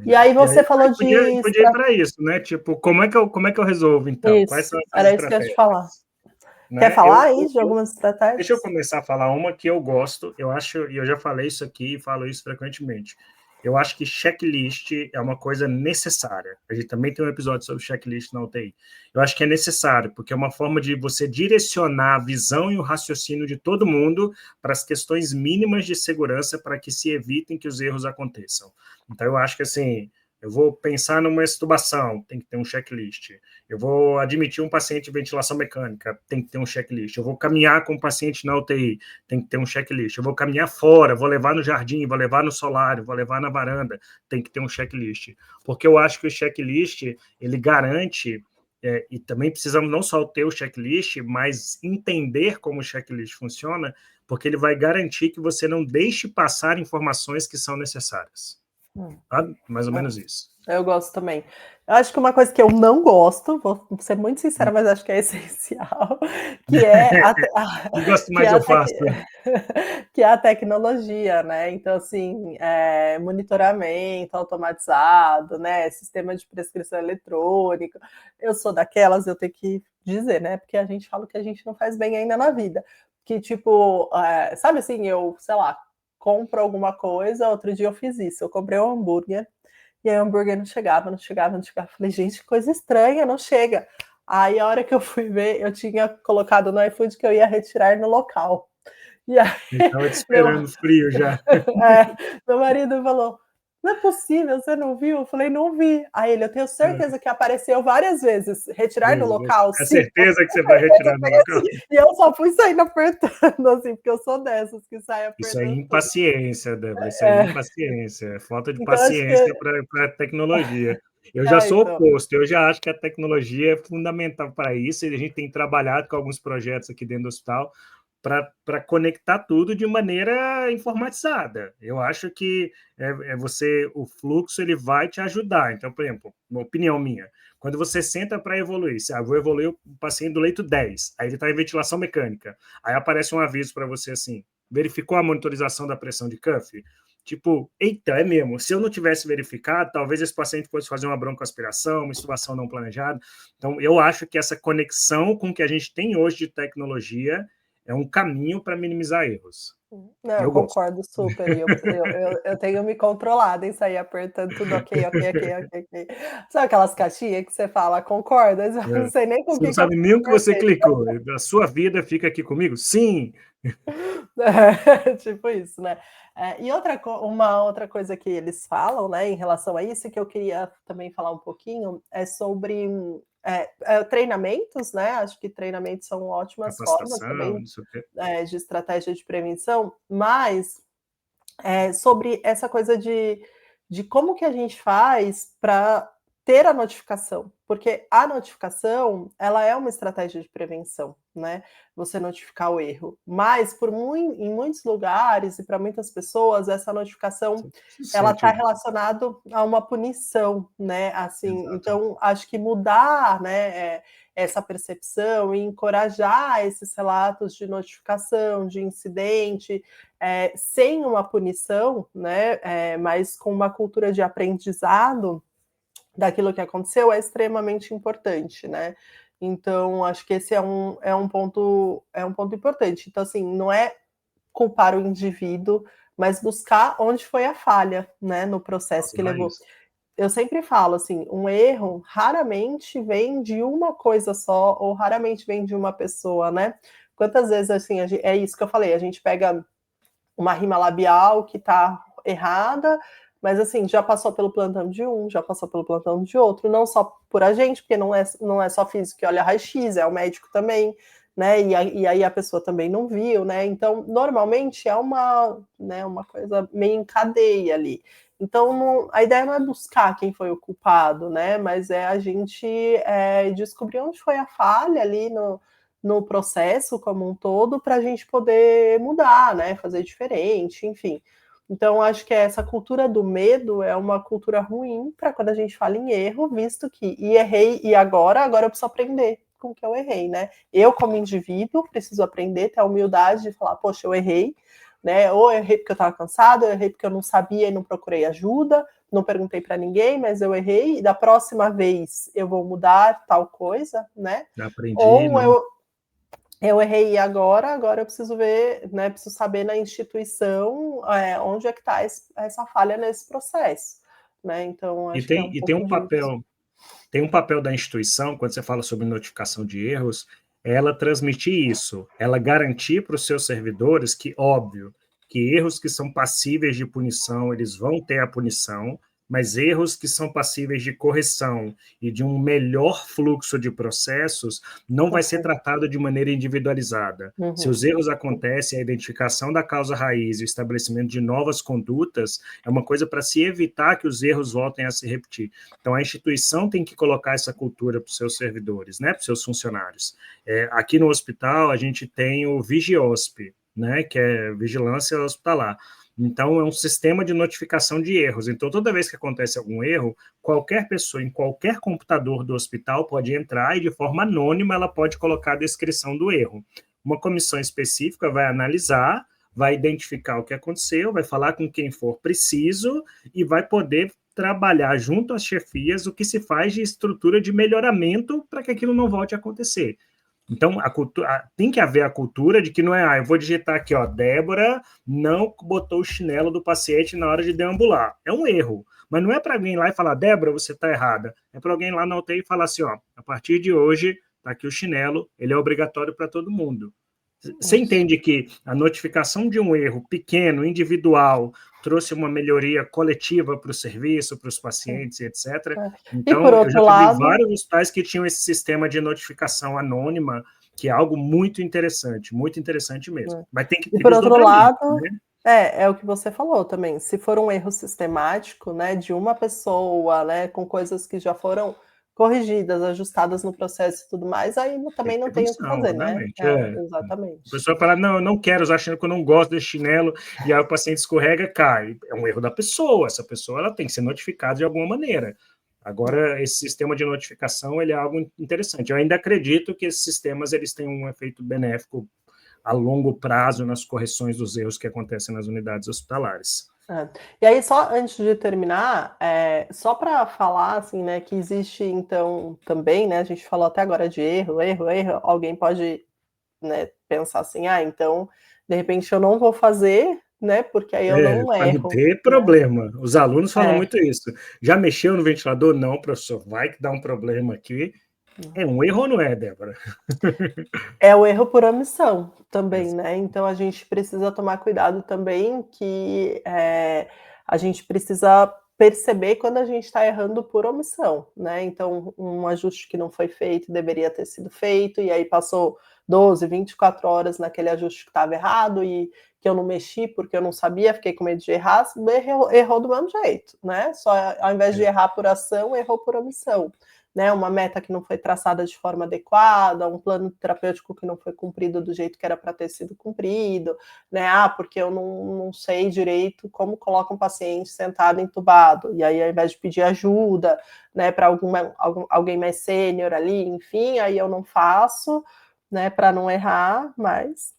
Speaker 1: E aí você falou de
Speaker 2: podia ir para isso, né? Tipo, como é que eu resolvo, então? Quais
Speaker 1: isso,
Speaker 2: são essas
Speaker 1: era isso que eu ia te falar.
Speaker 2: estratégias?
Speaker 1: Quer
Speaker 2: Né?
Speaker 1: falar aí de algumas
Speaker 2: Deixa eu
Speaker 1: estratégias?
Speaker 2: começar a falar uma que eu gosto, eu acho, e eu já falei isso aqui e falo isso frequentemente. Eu acho que checklist é uma coisa necessária. A gente também tem um episódio sobre checklist na UTI. Eu acho que é necessário, porque é uma forma de você direcionar a visão e o raciocínio de todo mundo para as questões mínimas de segurança para que se evitem que os erros aconteçam. Então, eu acho que, assim, eu vou pensar numa extubação, tem que ter um checklist. Eu vou admitir um paciente de ventilação mecânica, tem que ter um checklist. Eu vou caminhar com um paciente na UTI, tem que ter um checklist. Eu vou caminhar fora, vou levar no jardim, vou levar no solário, vou levar na varanda, tem que ter um checklist. Porque eu acho que o checklist, ele garante, e também precisamos não só ter o checklist, mas entender como o checklist funciona, porque ele vai garantir que você não deixe passar informações que são necessárias. Sabe? Mais ou menos isso.
Speaker 1: Eu gosto também. Eu acho que uma coisa que eu não gosto, vou ser muito sincera, mas acho que é essencial, que é
Speaker 2: gosto mais, eu faço.
Speaker 1: Que é a tecnologia, né? Então, assim, monitoramento automatizado, né? Sistema de prescrição eletrônica. Eu sou daquelas, eu tenho que dizer, né? Porque a gente fala que a gente não faz bem ainda na vida. Que, tipo, sabe assim, eu, sei lá, compro alguma coisa, outro dia eu fiz isso, eu comprei um hambúrguer, e aí o hambúrguer não chegava, não chegava, não chegava. Falei, gente, coisa estranha, não chega. Aí a hora que eu fui ver, eu tinha colocado no iFood que eu ia retirar no local. E aí,
Speaker 2: estava te
Speaker 1: meu,
Speaker 2: esperando frio já.
Speaker 1: meu marido falou, não é possível, você não viu? Eu falei, não vi. Aí ele, eu tenho certeza que apareceu várias vezes. Retirar no local,
Speaker 2: É
Speaker 1: sim.
Speaker 2: certeza que você vai retirar no local?
Speaker 1: Assim, e eu só fui saindo apertando, assim, porque eu sou dessas que sai
Speaker 2: Isso é
Speaker 1: apertando tudo.
Speaker 2: impaciência, Débora, isso é impaciência, é falta de
Speaker 1: Então, acho que...
Speaker 2: paciência para a tecnologia. Eu já sou
Speaker 1: então.
Speaker 2: oposto, eu já acho que a tecnologia é fundamental para isso, e a gente tem trabalhado com alguns projetos aqui dentro do hospital para conectar tudo de maneira informatizada. Eu acho que o fluxo ele vai te ajudar. Então, por exemplo, uma opinião minha, quando você senta para evoluir, vou evoluir o paciente do leito 10, aí ele está em ventilação mecânica, aí aparece um aviso para você assim, verificou a monitorização da pressão de cuff? Tipo, eita, é mesmo, se eu não tivesse verificado, talvez esse paciente fosse fazer uma broncoaspiração, uma situação não planejada. Então, eu acho que essa conexão com o que a gente tem hoje de tecnologia é um caminho para minimizar erros.
Speaker 1: Não, eu
Speaker 2: Eu gosto.
Speaker 1: concordo super, e eu tenho me controlado em sair apertando tudo ok, ok, ok, ok, ok. Sabe aquelas caixinhas que você fala: "Concorda", eu não sei nem com o
Speaker 2: Você não
Speaker 1: que eu
Speaker 2: sabe nem o que você
Speaker 1: apertei.
Speaker 2: clicou. A sua vida fica aqui comigo? Sim.
Speaker 1: Tipo isso, né. E uma outra coisa que eles falam, né, em relação a isso, que eu queria também falar um pouquinho, é sobre, treinamentos, né, acho que treinamentos são ótimas formas
Speaker 2: Capacitação,
Speaker 1: também,
Speaker 2: não sei o quê.
Speaker 1: de estratégia de prevenção, mas sobre essa coisa de como que a gente faz para ter a notificação, porque a notificação, ela é uma estratégia de prevenção, né, você notificar o erro, mas em muitos lugares e para muitas pessoas, essa notificação,
Speaker 2: Você se
Speaker 1: ela está
Speaker 2: sente.
Speaker 1: relacionado a uma punição, né, assim,
Speaker 2: Exato.
Speaker 1: então acho que mudar, né, essa percepção e encorajar esses relatos de notificação, de incidente, sem uma punição, né, mas com uma cultura de aprendizado daquilo que aconteceu, é extremamente importante, né. Então, acho que esse é um ponto importante. Então, assim, não é culpar o indivíduo, mas buscar onde foi a falha, né, no processo
Speaker 2: Causa
Speaker 1: que levou.
Speaker 2: raiz.
Speaker 1: Eu sempre falo assim, um erro raramente vem de uma coisa só, ou raramente vem de uma pessoa, né. Quantas vezes, assim, é isso que eu falei, a gente pega uma rima labial que está errada, mas assim, já passou pelo plantão de um, já passou pelo plantão de outro, não só por a gente, porque não é só físico que olha raio-x, é o médico também, né? E aí a pessoa também não viu, né? Então, normalmente é uma coisa meio em cadeia ali. Então, a ideia não é buscar quem foi o culpado, né? Mas é a gente descobrir onde foi a falha ali no processo como um todo para a gente poder mudar, né? Fazer diferente, enfim. Então, acho que essa cultura do medo é uma cultura ruim para quando a gente fala em erro, visto que errei e agora eu preciso aprender com o que eu errei, né? Eu, como indivíduo, preciso aprender, ter a humildade de falar, poxa, eu errei, né? Ou eu errei porque eu estava cansado, eu errei porque eu não sabia e não procurei ajuda, não perguntei para ninguém, mas eu errei, e da próxima vez eu vou mudar tal coisa, né?
Speaker 2: Aprendi,
Speaker 1: Ou
Speaker 2: não.
Speaker 1: eu errei agora eu preciso ver, né, preciso saber na instituição, onde é que está essa falha nesse processo, né, então
Speaker 2: E
Speaker 1: acho que é
Speaker 2: tem,
Speaker 1: um
Speaker 2: e tem
Speaker 1: pouco
Speaker 2: um
Speaker 1: disso.
Speaker 2: papel, tem um papel da instituição, quando você fala sobre notificação de erros, é ela transmitir isso, ela garantir para os seus servidores que, óbvio, que erros que são passíveis de punição, eles vão ter a punição, mas erros que são passíveis de correção e de um melhor fluxo de processos não vai ser
Speaker 1: Uhum,
Speaker 2: tratado de maneira individualizada. Se
Speaker 1: uhum.
Speaker 2: os erros acontecem, a identificação da causa raiz e o estabelecimento de novas condutas é uma coisa para se evitar que os erros voltem a se repetir. Então, a instituição tem que colocar essa cultura para os seus servidores, né, para os seus funcionários. Aqui no hospital, a gente tem o Vigiosp, né, que é Vigilância Hospitalar. Então, é um sistema de notificação de erros. Então, toda vez que acontece algum erro, qualquer pessoa em qualquer computador do hospital pode entrar e, de forma anônima, ela pode colocar a descrição do erro. Uma comissão específica vai analisar, vai identificar o que aconteceu, vai falar com quem for preciso e vai poder trabalhar junto às chefias o que se faz de estrutura de melhoramento para que aquilo não volte a acontecer. Então, tem que haver a cultura de que não é, eu vou digitar aqui, ó, Débora não botou o chinelo do paciente na hora de deambular. É um erro. Mas não é para alguém lá e falar, Débora, você está errada. É para alguém lá na UTI falar assim, ó, a partir de hoje, tá aqui o chinelo, ele é obrigatório para todo mundo. Você
Speaker 1: Isso.
Speaker 2: entende que a notificação de um erro pequeno, individual, trouxe uma melhoria coletiva para o serviço, para os
Speaker 1: Sim.
Speaker 2: pacientes, etc.
Speaker 1: E por
Speaker 2: Então, eu já
Speaker 1: outro
Speaker 2: vi
Speaker 1: lado,
Speaker 2: vários hospitais que tinham esse sistema de notificação anônima, que é algo muito interessante mesmo.
Speaker 1: né,
Speaker 2: Mas tem que
Speaker 1: e
Speaker 2: ter
Speaker 1: por outro
Speaker 2: desdobramento,
Speaker 1: lado,
Speaker 2: né?
Speaker 1: é o que você falou também, se for um erro sistemático, né, de uma pessoa, né, com coisas que já foram corrigidas, ajustadas no processo e tudo mais, aí
Speaker 2: Tem
Speaker 1: também
Speaker 2: que
Speaker 1: não
Speaker 2: ter
Speaker 1: tem o que
Speaker 2: punição,
Speaker 1: fazer, né.
Speaker 2: obviamente. É. A
Speaker 1: Exatamente.
Speaker 2: pessoa fala, não, eu não quero usar chinelo porque eu não gosto desse chinelo, e aí o paciente escorrega, cai. É um erro da pessoa, essa pessoa ela tem que ser notificada de alguma maneira.
Speaker 1: Né.
Speaker 2: Agora, esse sistema de notificação ele é algo interessante. Eu ainda acredito que esses sistemas eles têm um efeito benéfico a longo prazo nas correções dos erros que acontecem nas unidades hospitalares.
Speaker 1: É. E aí, só antes de terminar, só para falar, assim, né, que existe, então, também, né, a gente falou até agora de erro, erro, erro, alguém pode, né, pensar assim, ah, então, de repente eu não vou fazer, né, porque aí eu não
Speaker 2: Para não
Speaker 1: erro,
Speaker 2: ter
Speaker 1: né.
Speaker 2: problema. Os alunos falam
Speaker 1: É,
Speaker 2: muito isso. Já mexeu no ventilador? Não, professor, vai que dá um problema aqui. É um erro ou não é, Débora?
Speaker 1: é o erro por omissão também,
Speaker 2: Exa
Speaker 1: né, então a gente precisa tomar cuidado também que, a gente precisa perceber quando a gente está errando por omissão, né, então um ajuste que não foi feito deveria ter sido feito, e aí passou 12, 24 horas naquele ajuste que estava errado e que eu não mexi porque eu não sabia, fiquei com medo de errar, errou do mesmo jeito, né, só ao invés de
Speaker 2: é,
Speaker 1: errar por ação, errou por omissão. Né, uma meta que não foi traçada de forma adequada, um plano terapêutico que não foi cumprido do jeito que era para ter sido cumprido, né, porque eu não sei direito como coloca um paciente sentado entubado, e aí ao invés de pedir ajuda, né, para alguém mais sênior ali, enfim, aí eu não faço, né, para não errar, mas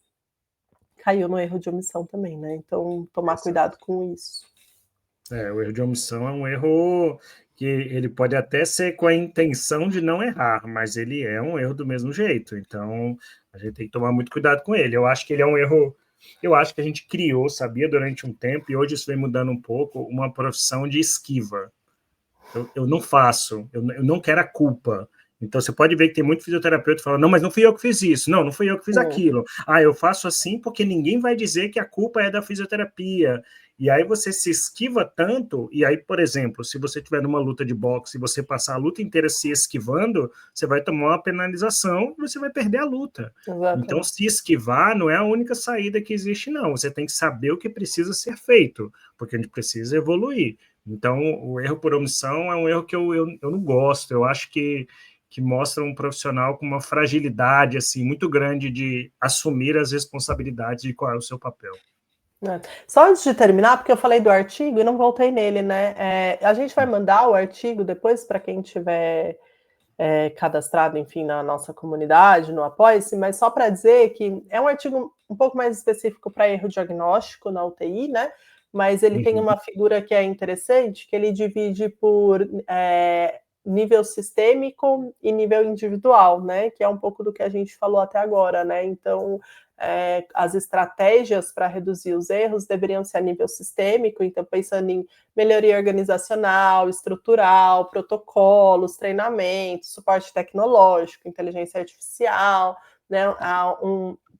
Speaker 1: caiu no erro de omissão também, né, então tomar cuidado com isso.
Speaker 2: o erro de omissão é um erro que ele pode até ser com a intenção de não errar, mas ele é um erro do mesmo jeito. Então, a gente tem que tomar muito cuidado com ele. Eu acho que ele é um erro. Eu acho que a gente criou, sabia, durante um tempo, e hoje isso vem mudando um pouco, uma profissão de esquiva. Eu não faço, eu não quero a culpa. Então você pode ver que tem muito fisioterapeuta que fala, não, mas não fui eu que fiz isso, não fui eu que fiz
Speaker 1: Hum,
Speaker 2: aquilo. Ah, eu faço assim porque ninguém vai dizer que a culpa é da fisioterapia. E aí você se esquiva tanto, e aí, por exemplo, se você tiver numa luta de boxe e você passar a luta inteira se esquivando, você vai tomar uma penalização e você vai perder a luta. Então,
Speaker 1: exatamente.
Speaker 2: se esquivar não é a única saída que existe, não. Você tem que saber o que precisa ser feito, porque a gente precisa evoluir. Então, o erro por omissão é um erro que eu não gosto. Eu acho que mostra um profissional com uma fragilidade assim muito grande de assumir as responsabilidades de qual é o seu papel.
Speaker 1: Só antes de terminar, porque eu falei do artigo e não voltei nele, né? A gente vai mandar o artigo depois para quem tiver cadastrado, enfim, na nossa comunidade, no Apoia-se, mas só para dizer que é um artigo um pouco mais específico para erro diagnóstico na UTI, né? Mas ele tem
Speaker 2: Uhum.
Speaker 1: uma figura que é interessante, que ele divide por nível sistêmico e nível individual, né? Que é um pouco do que a gente falou até agora, né? Então, as estratégias para reduzir os erros deveriam ser a nível sistêmico, então pensando em melhoria organizacional, estrutural, protocolos, treinamentos, suporte tecnológico, inteligência artificial, né,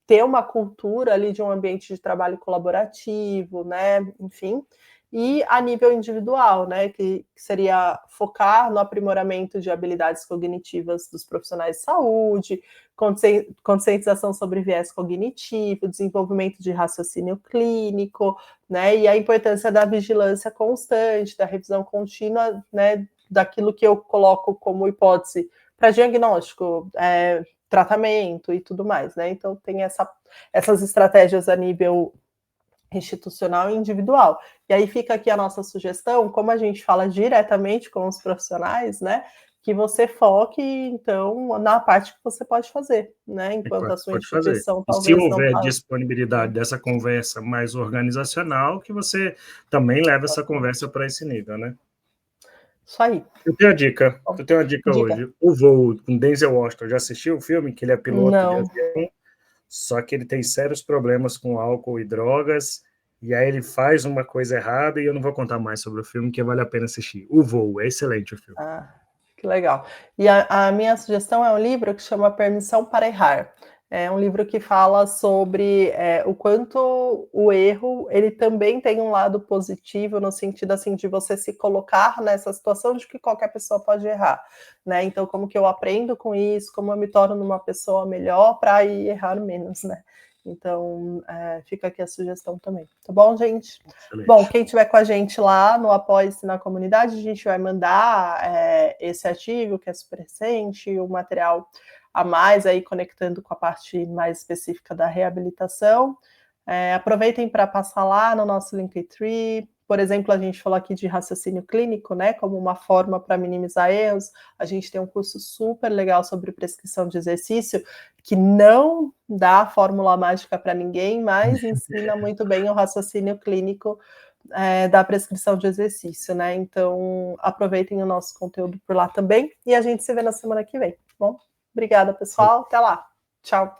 Speaker 1: ter uma cultura ali de um ambiente de trabalho colaborativo, né, enfim, e a nível individual, né, que seria focar no aprimoramento de habilidades cognitivas dos profissionais de saúde, conscientização sobre viés cognitivo, desenvolvimento de raciocínio clínico, né, e a importância da vigilância constante, da revisão contínua, né, daquilo que eu coloco como hipótese para diagnóstico, tratamento e tudo mais, né? Então tem essas estratégias a nível institucional e individual. E aí fica aqui a nossa sugestão, como a gente fala diretamente com os profissionais, né? Que você foque, então, na parte que você pode fazer, né? Enquanto a sua
Speaker 2: Pode fazer.
Speaker 1: instituição
Speaker 2: E se
Speaker 1: talvez não
Speaker 2: houver
Speaker 1: está.
Speaker 2: disponibilidade dessa conversa mais organizacional, que você também leve essa conversa para esse nível, né?
Speaker 1: Isso aí.
Speaker 2: Eu tenho uma dica
Speaker 1: Diga.
Speaker 2: hoje. O Voo, com Denzel Washington, já assistiu o filme? Que ele é piloto de
Speaker 1: Não.
Speaker 2: avião, só que ele tem sérios problemas com álcool e drogas, e aí ele faz uma coisa errada, e eu não vou contar mais sobre o filme, que vale a pena assistir. O Voo, é excelente o filme.
Speaker 1: Ah, que legal. E a minha sugestão é um livro que chama Permissão para Errar. É um livro que fala sobre o quanto o erro ele também tem um lado positivo no sentido assim de você se colocar nessa situação de que qualquer pessoa pode errar, né? Então como que eu aprendo com isso, como eu me torno uma pessoa melhor para ir errar menos, né? Então fica aqui a sugestão também, tá bom, gente? Bom,
Speaker 2: Excelente.
Speaker 1: quem tiver com a gente lá no Apoia-se na comunidade, a gente vai mandar esse artigo, que é super recente, o material a mais aí conectando com a parte mais específica da reabilitação. Aproveitem para passar lá no nosso Linktree. Por exemplo, a gente falou aqui de raciocínio clínico, né, como uma forma para minimizar erros. A gente tem um curso super legal sobre prescrição de exercício, que não dá fórmula mágica para ninguém, mas ensina muito bem o raciocínio clínico, da prescrição de exercício, né? Então, aproveitem o nosso conteúdo por lá também e a gente se vê na semana que vem, tá bom? Obrigada, pessoal. Até lá. Tchau.